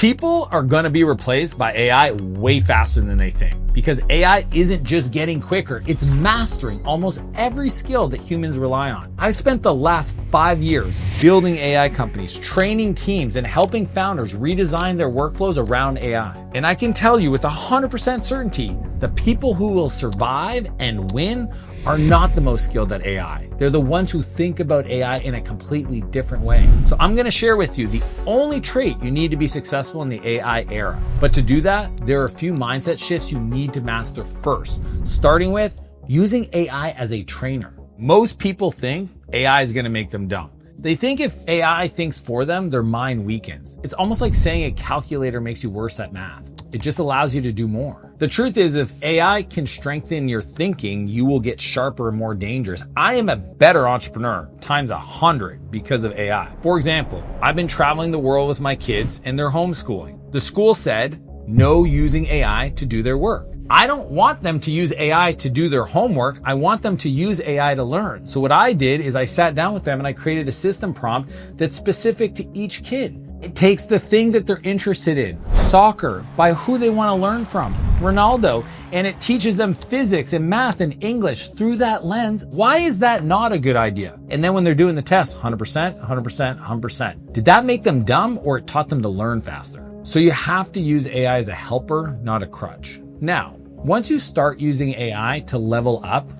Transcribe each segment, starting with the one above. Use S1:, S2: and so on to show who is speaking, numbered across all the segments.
S1: People are going to be replaced by AI way faster than they think, because AI isn't just getting quicker, it's mastering almost every skill that humans rely on. I've spent the last 5 years building AI companies, training teams, and helping founders redesign their workflows around AI. And I can tell you with 100% certainty, the people who will survive and win are not the most skilled at AI. They're the ones who think about AI in a completely different way. So I'm going to share with you the only trait you need to be successful in the AI era. But to do that, there are a few mindset shifts you need to master first, starting with using AI as a trainer. Most people think AI is going to make them dumb. They think if AI thinks for them, their mind weakens. It's almost like saying a calculator makes you worse at math. It just allows you to do more. The truth is, if AI can strengthen your thinking, you will get sharper and more dangerous. I am a better entrepreneur times 100 because of AI. For example, I've been traveling the world with my kids and they're homeschooling. The school said, no using AI to do their work. I don't want them to use AI to do their homework. I want them to use AI to learn. So what I did is I sat down with them and I created a system prompt that's specific to each kid. It takes the thing that they're interested in, soccer, by who they want to learn from, Ronaldo, and it teaches them physics and math and English through that lens. Why is that not a good idea? And then when they're doing the test, 100%, 100%, 100%. Did that make them dumb, or it taught them to learn faster? So you have to use AI as a helper, not a crutch. Now, once you start using AI to level up,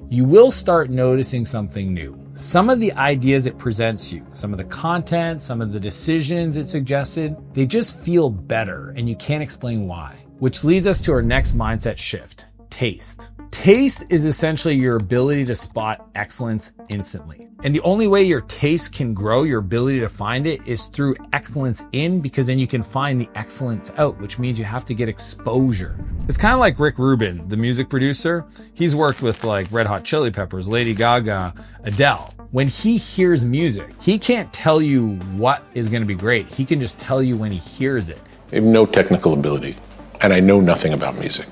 S1: you will start noticing something new. Some of the ideas it presents you, some of the content, some of the decisions it suggested, they just feel better and you can't explain why. Which leads us to our next mindset shift, taste. Taste is essentially your ability to spot excellence instantly. And the only way your taste can grow, your ability to find it, is through excellence in, because then you can find the excellence out, which means you have to get exposure. It's kind of like Rick Rubin, the music producer. He's worked with like Red Hot Chili Peppers, Lady Gaga, Adele. When he hears music, he can't tell you what is going to be great. He can just tell you when he hears it.
S2: I have no technical ability, and I know nothing about music.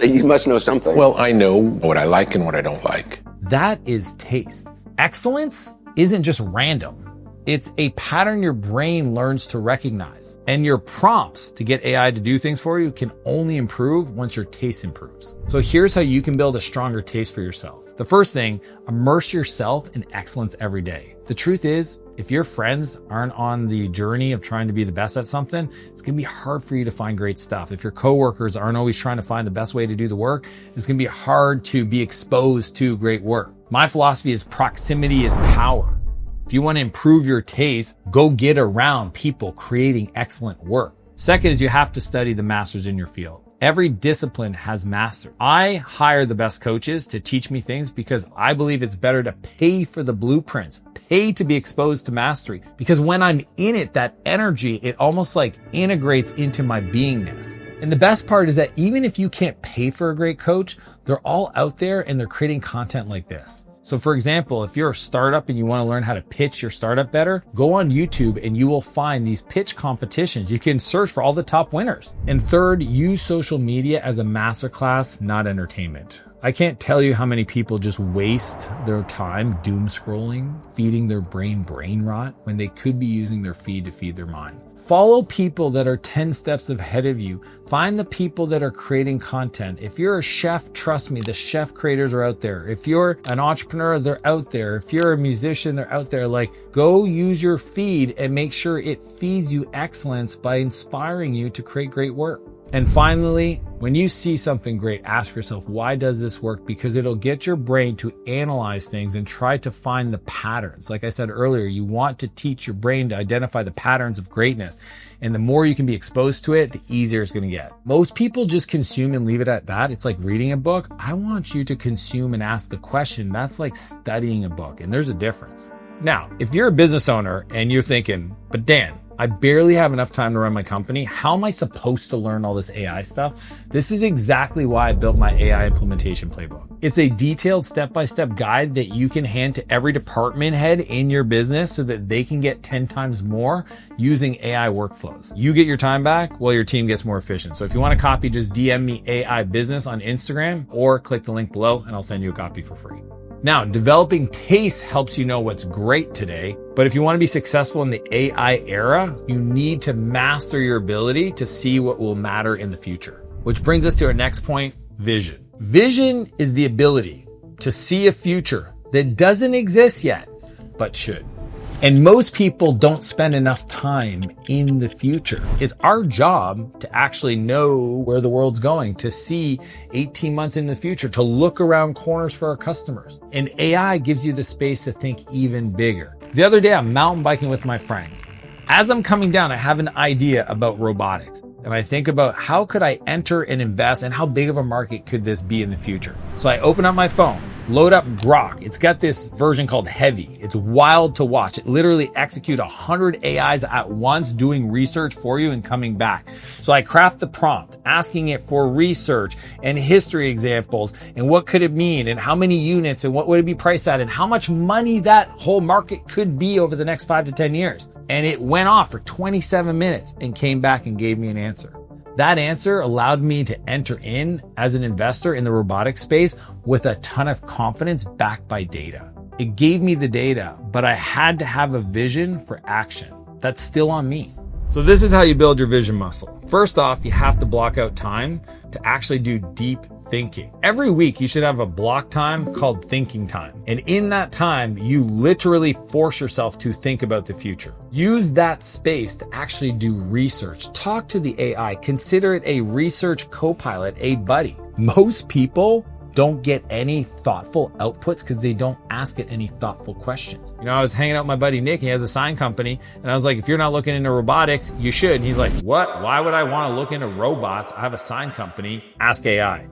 S3: You must know something.
S2: Well, I know what I like and what I don't like.
S1: That is taste. Excellence isn't just random. It's a pattern your brain learns to recognize. And your prompts to get AI to do things for you can only improve once your taste improves. So here's how you can build a stronger taste for yourself. The first thing, immerse yourself in excellence every day. The truth is, if your friends aren't on the journey of trying to be the best at something, it's going to be hard for you to find great stuff. If your coworkers aren't always trying to find the best way to do the work, it's going to be hard to be exposed to great work. My philosophy is proximity is power. If you want to improve your taste, go get around people creating excellent work. Second is you have to study the masters in your field. Every discipline has masters. I hire the best coaches to teach me things because I believe it's better to pay for the blueprints, pay to be exposed to mastery. Because when I'm in it, that energy, it almost like integrates into my beingness. And the best part is that even if you can't pay for a great coach, they're all out there and they're creating content like this. So for example, if you're a startup and you want to learn how to pitch your startup better, go on YouTube and you will find these pitch competitions. You can search for all the top winners. And third, use social media as a masterclass, not entertainment. I can't tell you how many people just waste their time doom scrolling, feeding their brain rot when they could be using their feed to feed their mind. Follow people that are 10 steps ahead of you. Find the people that are creating content. If you're a chef, trust me, the chef creators are out there. If you're an entrepreneur, they're out there. If you're a musician, they're out there. Like, go use your feed and make sure it feeds you excellence by inspiring you to create great work. And finally, when you see something great, ask yourself, why does this work? Because it'll get your brain to analyze things and try to find the patterns. Like I said earlier, you want to teach your brain to identify the patterns of greatness. And the more you can be exposed to it, the easier it's going to get. Most people just consume and leave it at that. It's like reading a book. I want you to consume and ask the question. That's like studying a book, and there's a difference. Now, if you're a business owner and you're thinking, but Dan, I barely have enough time to run my company. How am I supposed to learn all this AI stuff? This is exactly why I built my AI implementation playbook. It's a detailed step-by-step guide that you can hand to every department head in your business so that they can get 10 times more using AI workflows. You get your time back while your team gets more efficient. So if you want a copy, just DM me AI Business on Instagram or click the link below and I'll send you a copy for free. Now, developing taste helps you know what's great today, but if you want to be successful in the AI era, you need to master your ability to see what will matter in the future. Which brings us to our next point, vision. Vision is the ability to see a future that doesn't exist yet, but should. And most people don't spend enough time in the future. It's our job to actually know where the world's going, to see 18 months in the future, to look around corners for our customers. And AI gives you the space to think even bigger. The other day, I'm mountain biking with my friends. As I'm coming down, I have an idea about robotics. And I think about how could I enter and invest and how big of a market could this be in the future? So I open up my phone, load up Grok. It's got this version called Heavy. It's wild to watch. It literally executes 100 AIs at once doing research for you and coming back. So I craft the prompt, asking it for research and history examples and what could it mean and how many units and what would it be priced at and how much money that whole market could be over the next 5 to 10 years. And it went off for 27 minutes and came back and gave me an answer. That answer allowed me to enter in as an investor in the robotics space with a ton of confidence backed by data. It gave me the data, but I had to have a vision for action. That's still on me. So this is how you build your vision muscle. First off, you have to block out time to actually do deep thinking. Every week you should have a block time called thinking time. And in that time, you literally force yourself to think about the future. Use that space to actually do research. Talk to the AI. Consider it a research co-pilot, a buddy. Most people don't get any thoughtful outputs because they don't ask it any thoughtful questions. You know, I was hanging out with my buddy Nick, he has a sign company, and I was like, if you're not looking into robotics, you should. And he's like, what? Why would I want to look into robots? I have a sign company. Ask AI.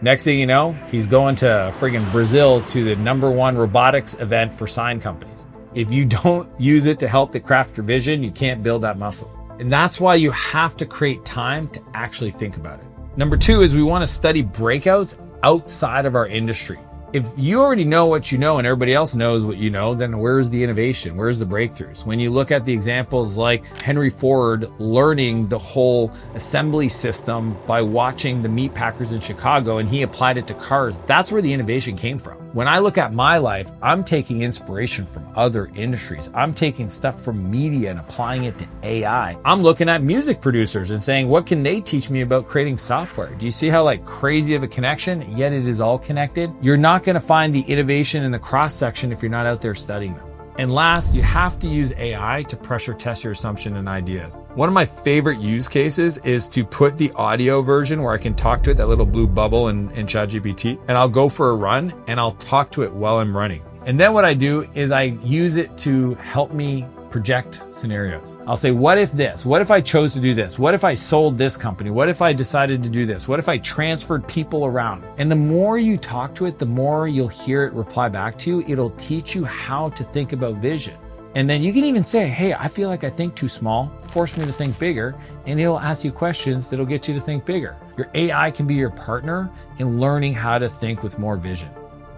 S1: Next thing you know, he's going to friggin' Brazil to the #1 robotics event for sign companies. If you don't use it to help it craft your vision, you can't build that muscle. And that's why you have to create time to actually think about it. Number 2 is we want to study breakouts outside of our industry. If you already know what you know and everybody else knows what you know, then where's the innovation? Where's the breakthroughs? When you look at the examples like Henry Ford learning the whole assembly system by watching the meat packers in Chicago and he applied it to cars, that's where the innovation came from. When I look at my life, I'm taking inspiration from other industries. I'm taking stuff from media and applying it to AI. I'm looking at music producers and saying, what can they teach me about creating software? Do you see how crazy of a connection, yet it is all connected? You're not going to find the innovation in the cross section if you're not out there studying them. And last, you have to use AI to pressure test your assumption and ideas. One of my favorite use cases is to put the audio version where I can talk to it, that little blue bubble in ChatGPT, and I'll go for a run and I'll talk to it while I'm running. And then what I do is I use it to help me project scenarios. I'll say, what if this? What if I chose to do this? What if I sold this company? What if I decided to do this? What if I transferred people around? And the more you talk to it, the more you'll hear it reply back to you. It'll teach you how to think about vision. And then you can even say, hey, I feel like I think too small. Force me to think bigger. And it'll ask you questions that'll get you to think bigger. Your AI can be your partner in learning how to think with more vision.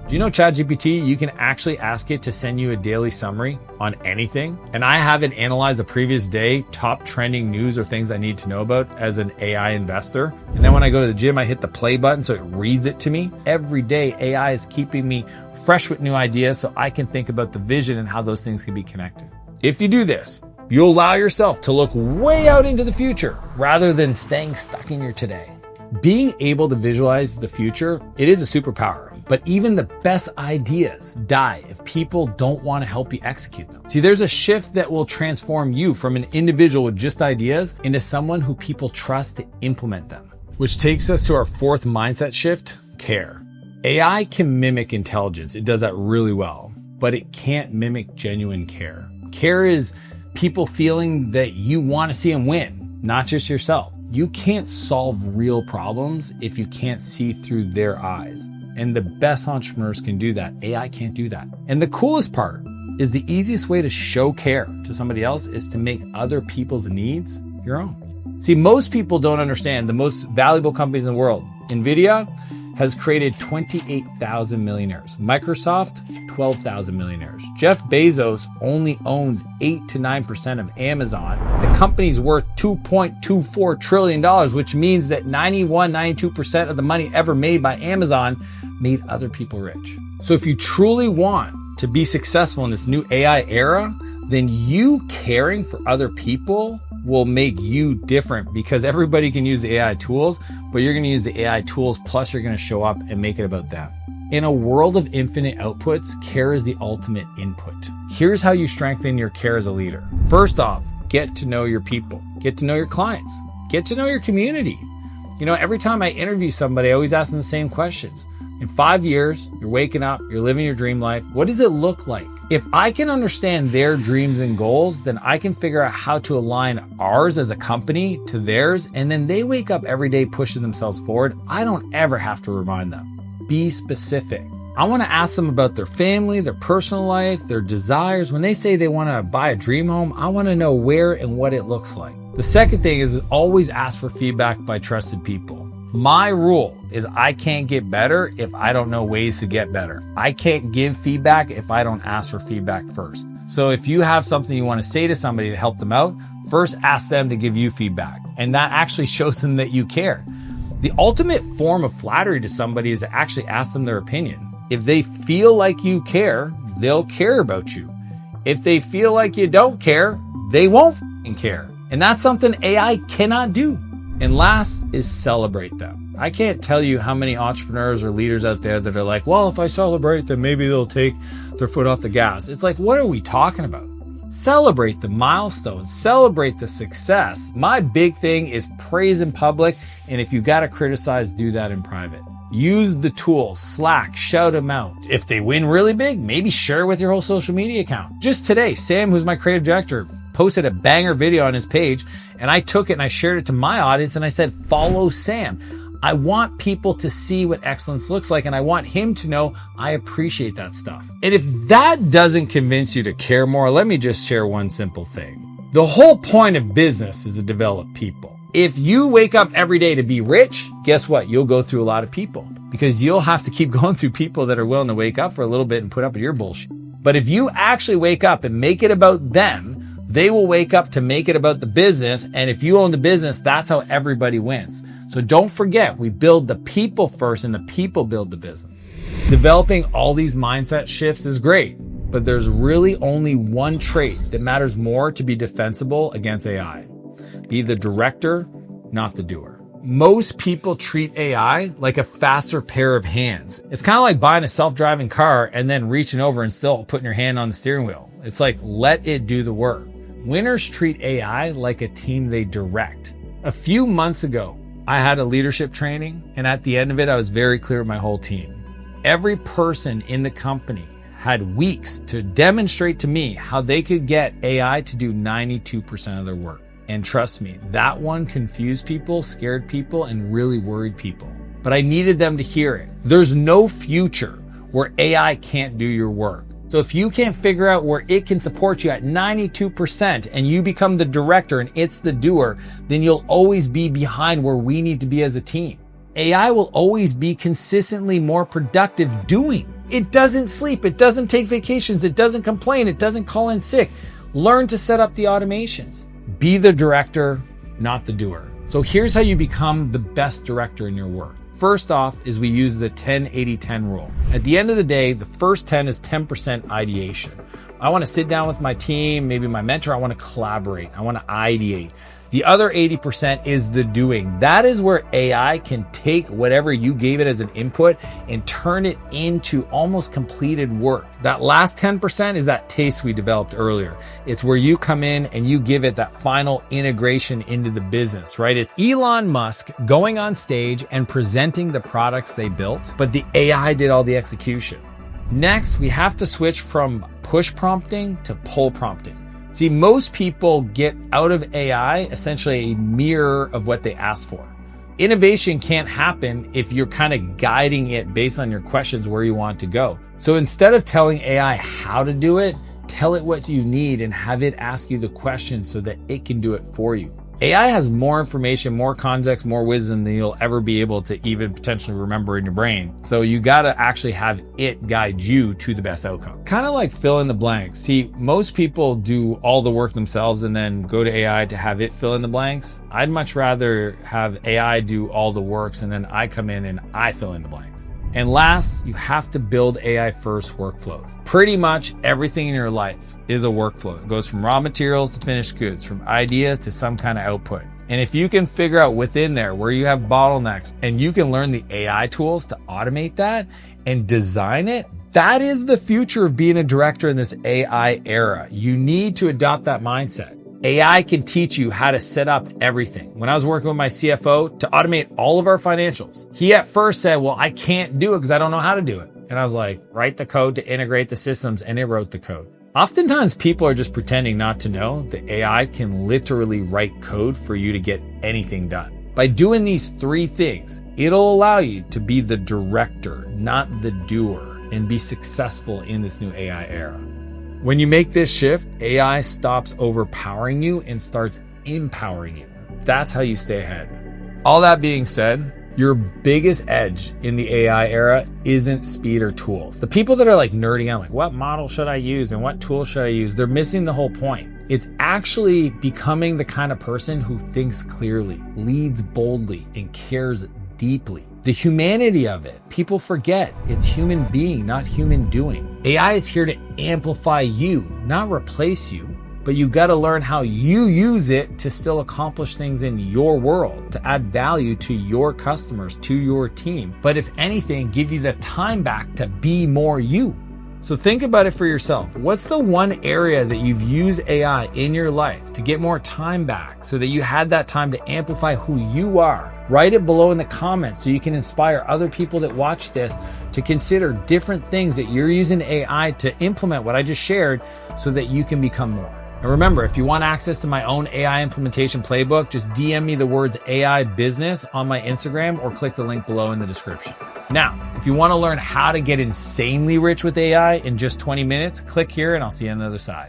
S1: Do you know ChatGPT, you can actually ask it to send you a daily summary on anything? And I have it analyze the previous day, top trending news or things I need to know about as an AI investor. And then when I go to the gym, I hit the play button so it reads it to me. Every day, AI is keeping me fresh with new ideas so I can think about the vision and how those things can be connected. If you do this, you'll allow yourself to look way out into the future rather than staying stuck in your today. Being able to visualize the future, it is a superpower, but even the best ideas die if people don't want to help you execute them. See, there's a shift that will transform you from an individual with just ideas into someone who people trust to implement them. Which takes us to our 4th mindset shift, care. AI can mimic intelligence. It does that really well, but it can't mimic genuine care. Care is people feeling that you want to see them win, not just yourself. You can't solve real problems if you can't see through their eyes. And the best entrepreneurs can do that. AI can't do that. And the coolest part is the easiest way to show care to somebody else is to make other people's needs your own. See, most people don't understand the most valuable companies in the world. NVIDIA has created 28,000 millionaires. Microsoft, 12,000 millionaires. Jeff Bezos only owns 8 to 9% of Amazon. The company's worth $2.24 trillion, which means that 92% of the money ever made by Amazon made other people rich. So if you truly want to be successful in this new AI era, then you caring for other people will make you different, because everybody can use the AI tools, but you're going to use the AI tools, plus you're going to show up and make it about them. In a world of infinite outputs, care is the ultimate input. Here's how you strengthen your care as a leader. First off, get to know your people, get to know your clients, get to know your community. You know, every time I interview somebody, I always ask them the same questions. In 5 years, you're waking up, you're living your dream life. What does it look like? If I can understand their dreams and goals, then I can figure out how to align ours as a company to theirs. And then they wake up every day pushing themselves forward. I don't ever have to remind them. Be specific. I want to ask them about their family, their personal life, their desires. When they say they want to buy a dream home, I want to know where and what it looks like. The second thing is always ask for feedback by trusted people. My rule is I can't get better if I don't know ways to get better. I can't give feedback if I don't ask for feedback first. So if you have something you want to say to somebody to help them out, first ask them to give you feedback. And that actually shows them that you care. The ultimate form of flattery to somebody is to actually ask them their opinion. If they feel like you care, they'll care about you. If they feel like you don't care, they won't care. And that's something AI cannot do. And last is celebrate them. I can't tell you how many entrepreneurs or leaders out there that are like, well, if I celebrate them, maybe they'll take their foot off the gas. It's like, what are we talking about? Celebrate the milestones, celebrate the success. My big thing is praise in public. And if you got to criticize, do that in private. Use the tools, Slack, shout them out. If they win really big, maybe share with your whole social media account. Just today, Sam, who's my creative director, posted a banger video on his page, and I took it and I shared it to my audience and I said, follow Sam. I want people to see what excellence looks like, and I want him to know I appreciate that stuff. And if that doesn't convince you to care more, let me just share one simple thing. The whole point of business is to develop people. If you wake up every day to be rich, guess what? You'll go through a lot of people, because you'll have to keep going through people that are willing to wake up for a little bit and put up with your bullshit. But if you actually wake up and make it about them, they will wake up to make it about the business. And if you own the business, that's how everybody wins. So don't forget, we build the people first and the people build the business. Developing all these mindset shifts is great, but there's really only one trait that matters more to be defensible against AI. Be the director, not the doer. Most people treat AI like a faster pair of hands. It's kind of like buying a self-driving car and then reaching over and still putting your hand on the steering wheel. It's like, let it do the work. Winners treat AI like a team they direct. A few months ago, I had a leadership training, and at the end of it, I was very clear with my whole team. Every person in the company had weeks to demonstrate to me how they could get AI to do 92% of their work. And trust me, that one confused people, scared people, and really worried people. But I needed them to hear it. There's no future where AI can't do your work. So if you can't figure out where it can support you at 92% and you become the director and it's the doer, then you'll always be behind where we need to be as a team. AI will always be consistently more productive doing. It doesn't sleep. It doesn't take vacations. It doesn't complain. It doesn't call in sick. Learn to set up the automations. Be the director, not the doer. So here's how you become the best director in your work. First off is we use the 10-80-10 rule. At the end of the day, the first 10 is 10% ideation. I want to sit down with my team, maybe my mentor. I want to collaborate. I want to ideate. The other 80% is the doing. That is where AI can take whatever you gave it as an input and turn it into almost completed work. That last 10% is that taste we developed earlier. It's where you come in and you give it that final integration into the business, right? It's Elon Musk going on stage and presenting the products they built, but the AI did all the execution. Next, we have to switch from push prompting to pull prompting. See, most people get out of AI essentially a mirror of what they ask for. Innovation can't happen if you're kind of guiding it based on your questions where you want to go. So instead of telling AI how to do it, tell it what you need and have it ask you the questions so that it can do it for you. AI has more information, more context, more wisdom than you'll ever be able to even potentially remember in your brain. So you gotta actually have it guide you to the best outcome. Kind of like fill in the blanks. See, most people do all the work themselves and then go to AI to have it fill in the blanks. I'd much rather have AI do all the works and then I come in and I fill in the blanks. And last, you have to build AI first workflows. Pretty much everything in your life is a workflow. It goes from raw materials to finished goods, from idea to some kind of output. And if you can figure out within there where you have bottlenecks and you can learn the AI tools to automate that and design it, that is the future of being a director in this AI era. You need to adopt that mindset. AI can teach you how to set up everything. When I was working with my CFO to automate all of our financials, he at first said, well, I can't do it because I don't know how to do it. And I was like, write the code to integrate the systems, and it wrote the code. Oftentimes people are just pretending not to know that AI can literally write code for you to get anything done. By doing these 3 things, it'll allow you to be the director, not the doer, and be successful in this new AI era. When you make this shift, AI stops overpowering you and starts empowering you. That's how you stay ahead. All that being said, your biggest edge in the AI era isn't speed or tools. The people that are like nerding out, like what model should I use and what tool should I use? They're missing the whole point. It's actually becoming the kind of person who thinks clearly, leads boldly, and cares deeply. The humanity of it, people forget it's human being, not human doing. AI is here to amplify you, not replace you, but you got to learn how you use it to still accomplish things in your world, to add value to your customers, to your team. But if anything, give you the time back to be more you. So think about it for yourself. What's the one area that you've used AI in your life to get more time back so that you had that time to amplify who you are? Write it below in the comments so you can inspire other people that watch this to consider different things that you're using AI to implement what I just shared so that you can become more. And remember, if you want access to my own AI implementation playbook, just DM me the words AI business on my Instagram or click the link below in the description. Now, if you want to learn how to get insanely rich with AI in just 20 minutes, click here and I'll see you on the other side.